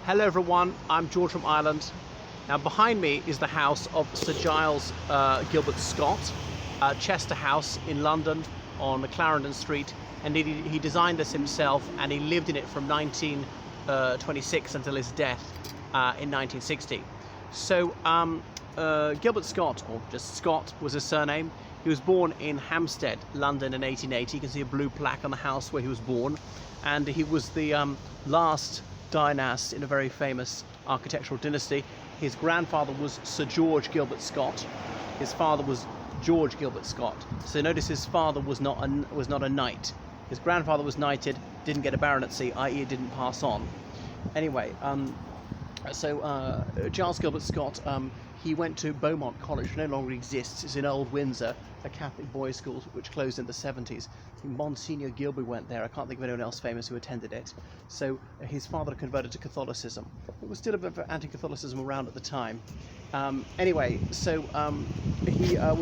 Hello everyone, I'm George from Ireland. Now behind me is the house of Sir Giles Gilbert Scott, Chester House in London on Clarendon Street, and he designed this himself and he lived in it from 1926 until his death in 1960. So Gilbert Scott, or just Scott was his surname. He was born in Hampstead, London in 1880. You can see a blue plaque on the house where he was born, and he was the last dynast in a very famous architectural dynasty. His grandfather was Sir George Gilbert Scott. His father was George Gilbert Scott. So notice his father was not a knight. His grandfather was knighted, didn't get a baronetcy, i.e. it didn't pass on. Anyway, Giles Gilbert Scott, he went to Beaumont College, which no longer exists. It's in Old Windsor, a Catholic boys' school which closed in the 70s. Monsignor Gilbert went there. I can't think of anyone else famous who attended it. So his father converted to Catholicism. There was still a bit of anti-Catholicism around at the time. He was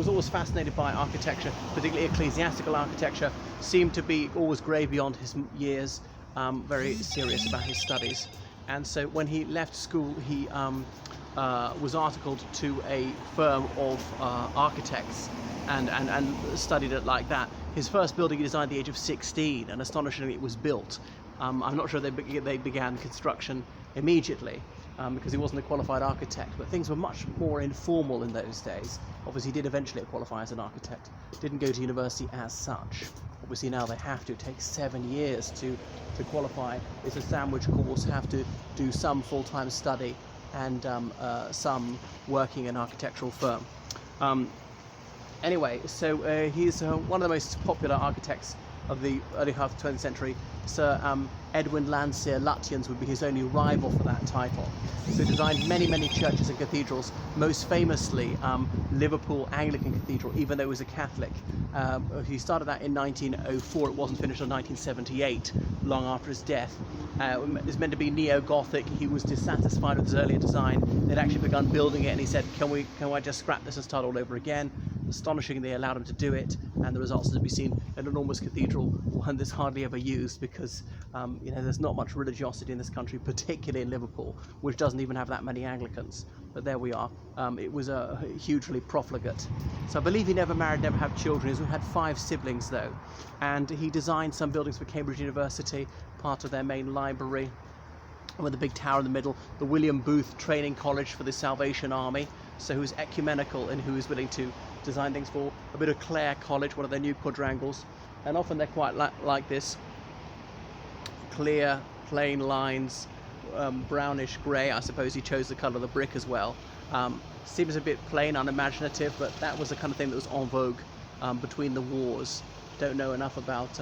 always fascinated by architecture, particularly ecclesiastical architecture. Seemed to be always grey beyond his years, very serious about his studies. And so when he left school, he was articled to a firm of architects and studied it like that. His first building he designed at the age of 16, and astonishingly it was built. I'm not sure they began construction immediately because he wasn't a qualified architect, but things were much more informal in those days. Obviously he did eventually qualify as an architect, didn't go to university as such. Obviously now they have to. It takes 7 years to qualify. It's a sandwich course, have to do some full-time study and some working in an architectural firm. He's one of the most popular architects of the early half of the 20th century. Sir Edwin Landseer Lutyens would be his only rival for that title. So he designed many churches and cathedrals, most famously Liverpool Anglican Cathedral, even though he was a Catholic. He started that in 1904, it wasn't finished until 1978, long after his death. It was meant to be neo-Gothic. He was dissatisfied with his earlier design. They'd actually begun building it and he said, can I just scrap this and start all over again? Astonishingly, they allowed him to do it, and the results are to be seen. An enormous cathedral, one that's hardly ever used because there's not much religiosity in this country, particularly in Liverpool, which doesn't even have that many Anglicans. But there we are. It was hugely profligate. So I believe he never married, never had children. He had 5 siblings though, and he designed some buildings for Cambridge University, part of their main library, with a big tower in the middle, the William Booth Training College for the Salvation Army, so he was ecumenical in who he was willing to design things for, a bit of Clare College, one of their new quadrangles, and often they're quite like this, clear, plain lines, brownish grey. I suppose he chose the colour of the brick as well. Seems a bit plain, unimaginative, but that was the kind of thing that was en vogue between the wars. Don't know enough about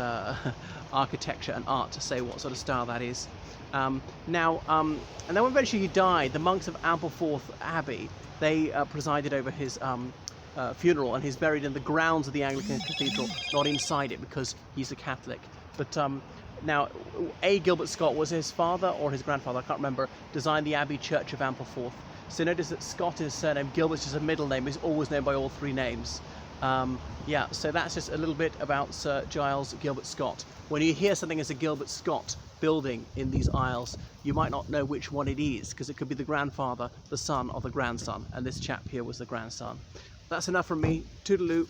architecture and art to say what sort of style that is. And then when eventually he died, the monks of Ampleforth Abbey, they presided over his funeral, and he's buried in the grounds of the Anglican Cathedral, not inside it because he's a Catholic. But now, Gilbert Scott, was his father or his grandfather, I can't remember, designed the Abbey Church of Ampleforth. So notice that Scott is his surname, Gilbert's just a middle name, he's always known by all 3 names. So that's just a little bit about Sir Giles Gilbert Scott. When you hear something as a Gilbert Scott building in these Isles, you might not know which one it is, because it could be the grandfather, the son, or the grandson, and this chap here was the grandson. That's enough from me. Toodaloo.